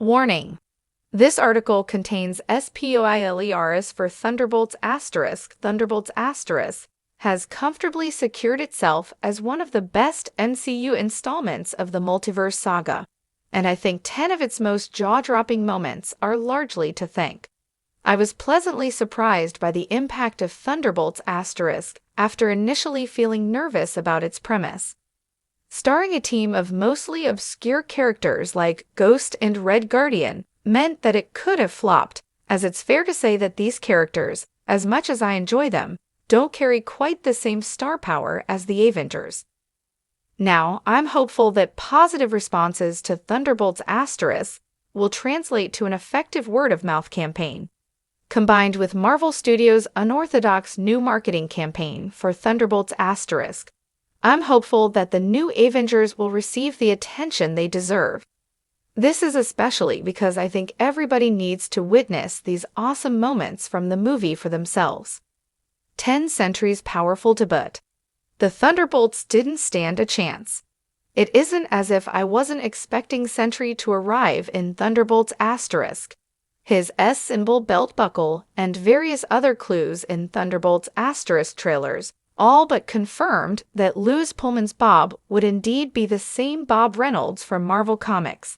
Warning: this article contains spoilers for Thunderbolts*. Thunderbolts* has comfortably secured itself as one of the best MCU installments of the multiverse saga, and I think 10 of its most jaw-dropping moments are largely to thank. I was pleasantly surprised by the impact of Thunderbolts* after initially feeling nervous about its premise. Starring a team of mostly obscure characters like Ghost and Red Guardian meant that it could have flopped, as it's fair to say that these characters, as much as I enjoy them, don't carry quite the same star power as the Avengers. Now, I'm hopeful that positive responses to Thunderbolts* will translate to an effective word-of-mouth campaign. Combined with Marvel Studios' unorthodox new marketing campaign for Thunderbolts*, I'm hopeful that the new Avengers will receive the attention they deserve. This is especially because I think everybody needs to witness these awesome moments from the movie for themselves. 10 Sentry's powerful debut. The Thunderbolts didn't stand a chance. It isn't as if I wasn't expecting Sentry to arrive in Thunderbolts*. His S-symbol belt buckle and various other clues in Thunderbolts* trailers all but confirmed that Lewis Pullman's Bob would indeed be the same Bob Reynolds from Marvel Comics.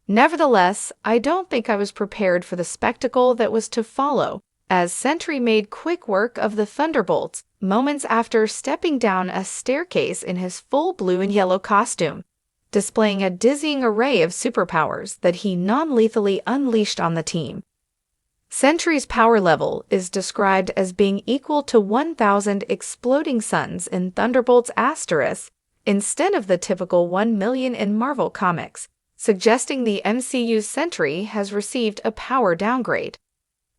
Nevertheless, I don't think I was prepared for the spectacle that was to follow, as Sentry made quick work of the Thunderbolts moments after stepping down a staircase in his full blue and yellow costume, displaying a dizzying array of superpowers that he non-lethally unleashed on the team. Sentry's power level is described as being equal to 1,000 exploding suns in Thunderbolts*, instead of the typical 1 million in Marvel Comics, suggesting the MCU's Sentry has received a power downgrade.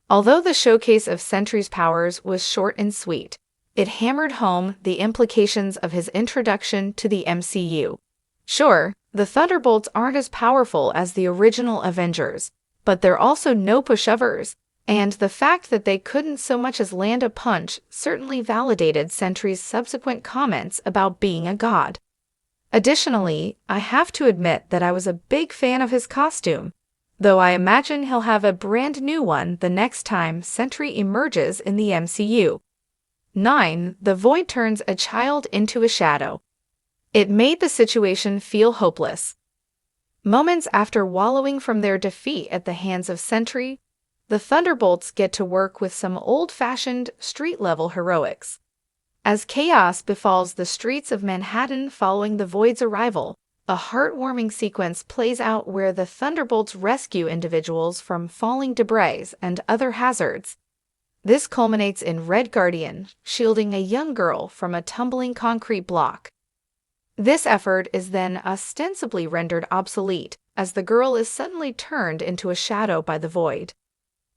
Although the showcase of Sentry's powers was short and sweet, it hammered home the implications of his introduction to the MCU. Sure, the Thunderbolts aren't as powerful as the original Avengers, but they're also no pushovers, and the fact that they couldn't so much as land a punch certainly validated Sentry's subsequent comments about being a god. Additionally, I have to admit that I was a big fan of his costume, though I imagine he'll have a brand new one the next time Sentry emerges in the MCU. 9. The Void turns a child into a shadow. It made the situation feel hopeless. Moments after wallowing from their defeat at the hands of Sentry, the Thunderbolts get to work with some old-fashioned, street-level heroics. As chaos befalls the streets of Manhattan following the Void's arrival, a heartwarming sequence plays out where the Thunderbolts rescue individuals from falling debris and other hazards. This culminates in Red Guardian shielding a young girl from a tumbling concrete block. This effort is then ostensibly rendered obsolete as the girl is suddenly turned into a shadow by the Void.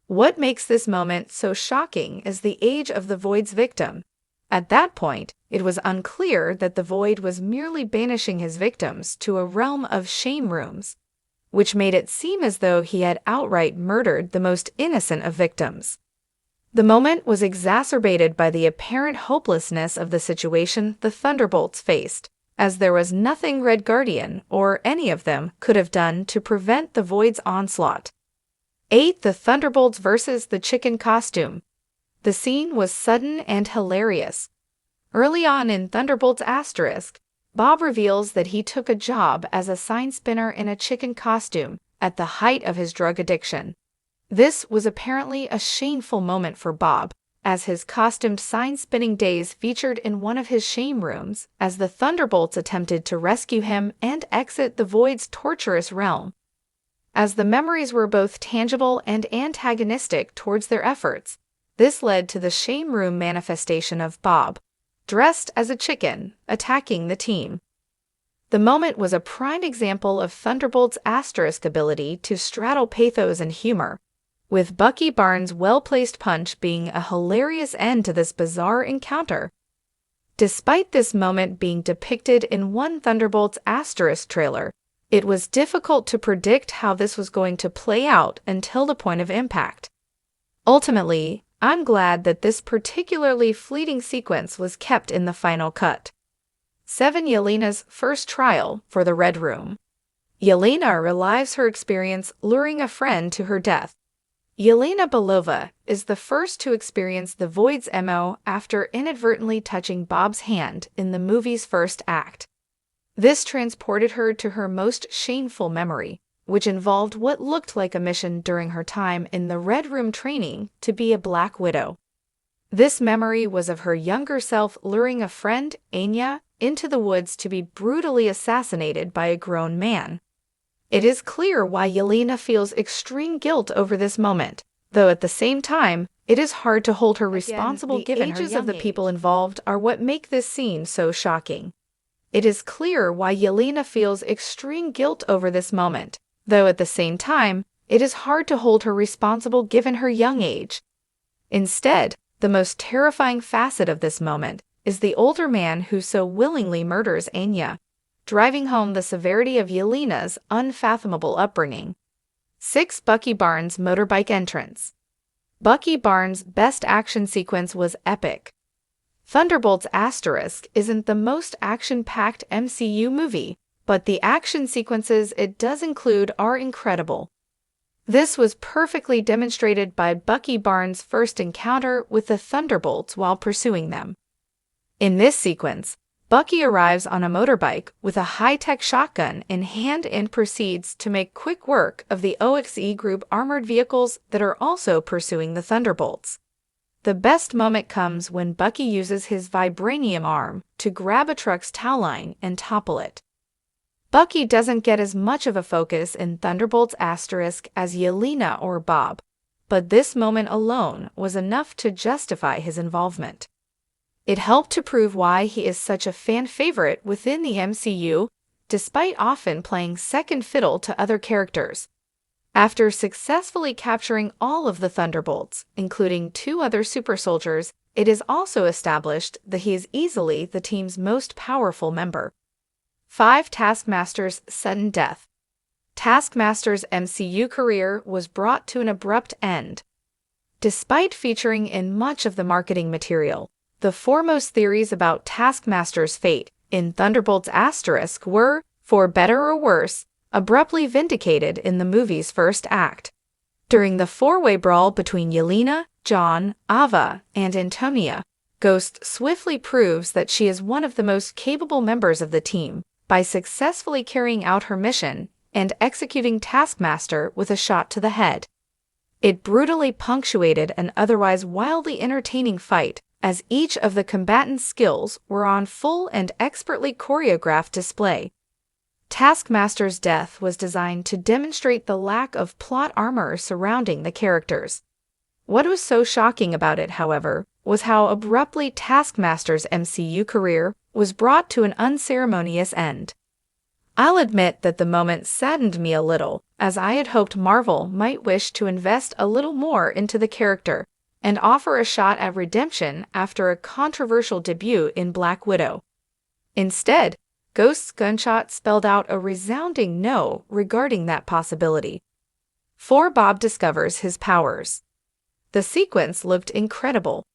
What makes this moment so shocking is the age of the Void's victim. At that point, it was unclear that the Void was merely banishing his victims to a realm of shame rooms, which made it seem as though he had outright murdered the most innocent of victims. The moment was exacerbated by the apparent hopelessness of the situation the Thunderbolts faced, as there was nothing Red Guardian or any of them could have done to prevent the Void's onslaught. 8. The Thunderbolts versus the chicken costume. The scene was sudden and hilarious. Early on in Thunderbolts*, Bob reveals that he took a job as a sign spinner in a chicken costume at the height of his drug addiction. This was apparently a shameful moment for Bob, as his costumed sign-spinning days featured in one of his shame rooms as the Thunderbolts attempted to rescue him and exit the Void's torturous realm. As the memories were both tangible and antagonistic towards their efforts, this led to the shame room manifestation of Bob, dressed as a chicken, attacking the team. The moment was a prime example of Thunderbolts' ability to straddle pathos and humor, with Bucky Barnes' well-placed punch being a hilarious end to this bizarre encounter. Despite this moment being depicted in one Thunderbolts' trailer, it was difficult to predict how this was going to play out until the point of impact. Ultimately, I'm glad that this particularly fleeting sequence was kept in the final cut. 7. Yelena's first trial for the Red Room. Yelena relives her experience luring a friend to her death. Yelena Belova is the first to experience the Void's MO after inadvertently touching Bob's hand in the movie's first act. This transported her to her most shameful memory, which involved what looked like a mission during her time in the Red Room training to be a Black Widow. This memory was of her younger self luring a friend, Anya, into the woods to be brutally assassinated by a grown man. It is clear why Yelena feels extreme guilt over this moment, though at the same time, it is hard to hold her responsible given her young age. The people involved are what make this scene so shocking. It is clear why Yelena feels extreme guilt over this moment, though at the same time, it is hard to hold her responsible given her young age. Instead, the most terrifying facet of this moment is the older man who so willingly murders Anya, driving home the severity of Yelena's unfathomable upbringing. 6. Bucky Barnes' motorbike entrance. Bucky Barnes' best action sequence was epic. Thunderbolts * isn't the most action-packed MCU movie, but the action sequences it does include are incredible. This was perfectly demonstrated by Bucky Barnes' first encounter with the Thunderbolts while pursuing them. In this sequence, Bucky arrives on a motorbike with a high-tech shotgun in hand and proceeds to make quick work of the OXE group armored vehicles that are also pursuing the Thunderbolts. The best moment comes when Bucky uses his vibranium arm to grab a truck's tow line and topple it. Bucky doesn't get as much of a focus in Thunderbolts * as Yelena or Bob, but this moment alone was enough to justify his involvement. It helped to prove why he is such a fan favorite within the MCU, despite often playing second fiddle to other characters. After successfully capturing all of the Thunderbolts, including 2 other super soldiers, it is also established that he is easily the team's most powerful member. 5. Taskmaster's sudden death. Taskmaster's MCU career was brought to an abrupt end. Despite featuring in much of the marketing material, the foremost theories about Taskmaster's fate in Thunderbolts * were, for better or worse, abruptly vindicated in the movie's first act. During the 4-way brawl between Yelena, John, Ava, and Antonia, Ghost swiftly proves that she is one of the most capable members of the team by successfully carrying out her mission and executing Taskmaster with a shot to the head. It brutally punctuated an otherwise wildly entertaining fight, as each of the combatants' skills were on full and expertly choreographed display. Taskmaster's death was designed to demonstrate the lack of plot armor surrounding the characters. What was so shocking about it, however, was how abruptly Taskmaster's MCU career was brought to an unceremonious end. I'll admit that the moment saddened me a little, as I had hoped Marvel might wish to invest a little more into the character and offer a shot at redemption after a controversial debut in Black Widow. Instead, Ghost's gunshot spelled out a resounding no regarding that possibility. 4. Bob discovers his powers. The sequence looked incredible.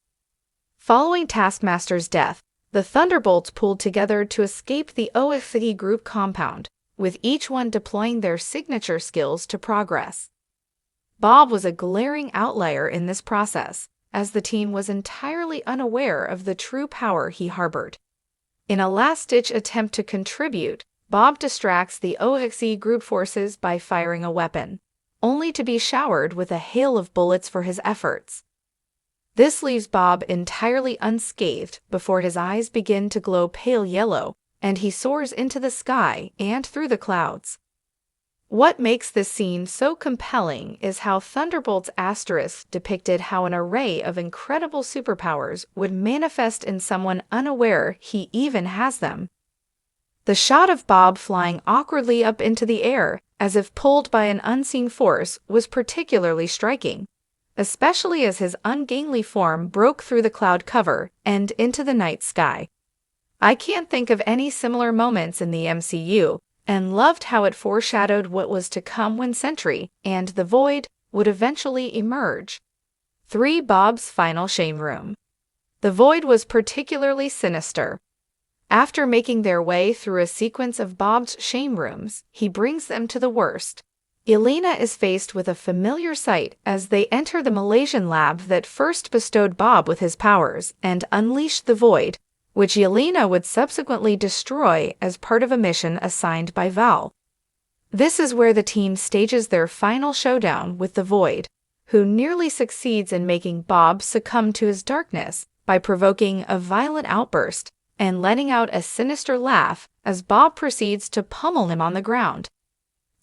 Following Taskmaster's death, the Thunderbolts pulled together to escape the OXE group compound, with each one deploying their signature skills to progress. Bob was a glaring outlier in this process, as the team was entirely unaware of the true power he harbored. In a last-ditch attempt to contribute, Bob distracts the OXE group forces by firing a weapon, only to be showered with a hail of bullets for his efforts. This leaves Bob entirely unscathed before his eyes begin to glow pale yellow, and he soars into the sky and through the clouds. What makes this scene so compelling is how Thunderbolts * depicted how an array of incredible superpowers would manifest in someone unaware he even has them. The shot of Bob flying awkwardly up into the air, as if pulled by an unseen force, was particularly striking, especially as his ungainly form broke through the cloud cover and into the night sky. I can't think of any similar moments in the MCU, and loved how it foreshadowed what was to come when Sentry and the Void would eventually emerge. 3. Bob's final shame room. The Void was particularly sinister. After making their way through a sequence of Bob's shame rooms, he brings them to the worst. Yelena is faced with a familiar sight as they enter the Malaysian lab that first bestowed Bob with his powers and unleashed the Void, which Yelena would subsequently destroy as part of a mission assigned by Val. This is where the team stages their final showdown with the Void, who nearly succeeds in making Bob succumb to his darkness by provoking a violent outburst and letting out a sinister laugh as Bob proceeds to pummel him on the ground.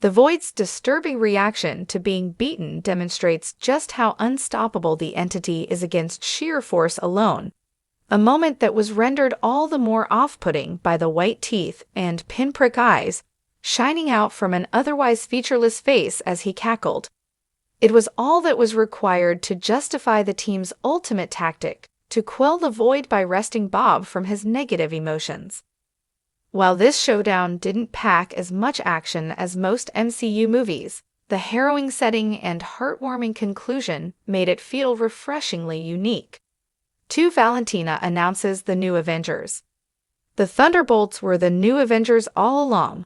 The Void's disturbing reaction to being beaten demonstrates just how unstoppable the entity is against sheer force alone, a moment that was rendered all the more off-putting by the white teeth and pinprick eyes shining out from an otherwise featureless face as he cackled. It was all that was required to justify the team's ultimate tactic, to quell the Void by wresting Bob from his negative emotions. While this showdown didn't pack as much action as most MCU movies, the harrowing setting and heartwarming conclusion made it feel refreshingly unique. 2. Valentina announces the new Avengers. The Thunderbolts were the new Avengers all along.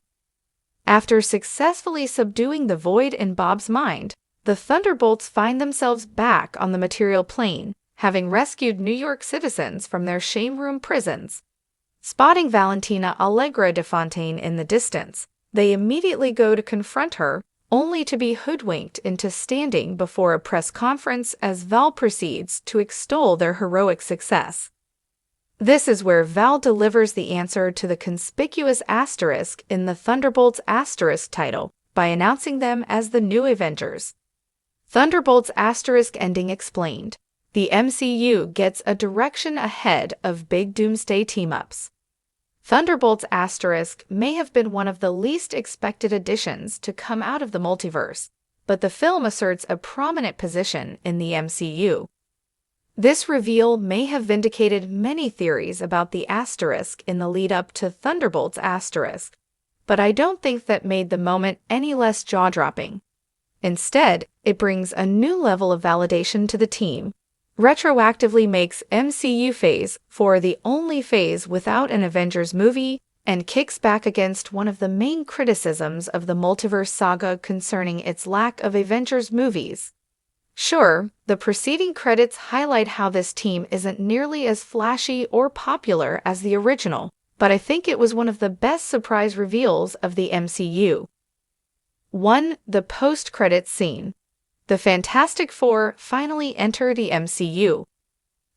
After successfully subduing the Void in Bob's mind, the Thunderbolts find themselves back on the material plane, having rescued New York citizens from their shame room prisons. Spotting Valentina Allegra de Fontaine in the distance, they immediately go to confront her, only to be hoodwinked into standing before a press conference as Val proceeds to extol their heroic success. This is where Val delivers the answer to the conspicuous asterisk in the Thunderbolts asterisk title by announcing them as the new Avengers. Thunderbolts asterisk ending explained. The MCU gets a direction ahead of big doomsday team-ups. Thunderbolts asterisk may have been one of the least expected additions to come out of the multiverse, but the film asserts a prominent position in the MCU. This reveal may have vindicated many theories about the asterisk in the lead-up to Thunderbolts asterisk, but I don't think that made the moment any less jaw-dropping. Instead, it brings a new level of validation to the team, retroactively makes MCU Phase 4 the only phase without an Avengers movie, and kicks back against one of the main criticisms of the multiverse saga concerning its lack of Avengers movies. Sure, the preceding credits highlight how this team isn't nearly as flashy or popular as the original, but I think it was one of the best surprise reveals of the MCU. 1. The post-credits scene. The Fantastic Four finally enter the MCU.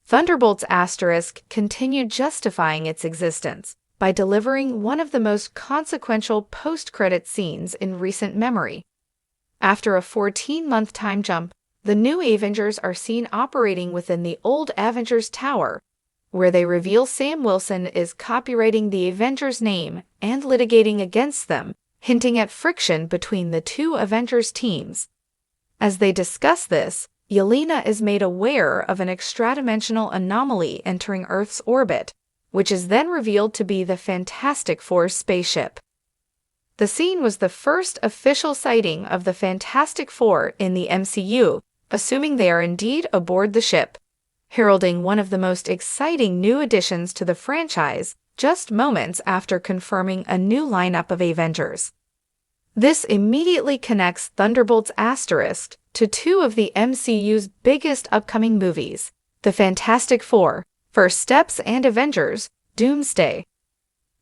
Thunderbolts asterisk continued justifying its existence by delivering one of the most consequential post-credit scenes in recent memory. After a 14-month time jump, the new Avengers are seen operating within the old Avengers Tower, where they reveal Sam Wilson is copywriting the Avengers name and litigating against them, hinting at friction between the two Avengers teams. As they discuss this, Yelena is made aware of an extradimensional anomaly entering Earth's orbit, which is then revealed to be the Fantastic Four's spaceship. The scene was the first official sighting of the Fantastic Four in the MCU, assuming they are indeed aboard the ship, heralding one of the most exciting new additions to the franchise just moments after confirming a new lineup of Avengers. This immediately connects Thunderbolts asterisk to two of the MCU's biggest upcoming movies, The Fantastic Four, First Steps, and Avengers, Doomsday.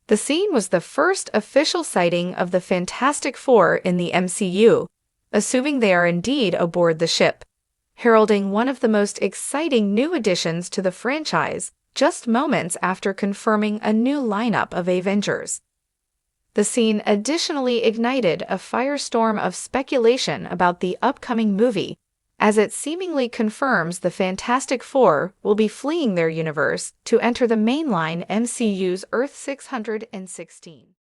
The scene was the first official sighting of the Fantastic Four in the MCU, assuming they are indeed aboard the ship, heralding one of the most exciting new additions to the franchise just moments after confirming a new lineup of Avengers. The scene additionally ignited a firestorm of speculation about the upcoming movie, as it seemingly confirms the Fantastic Four will be fleeing their universe to enter the mainline MCU's Earth 616.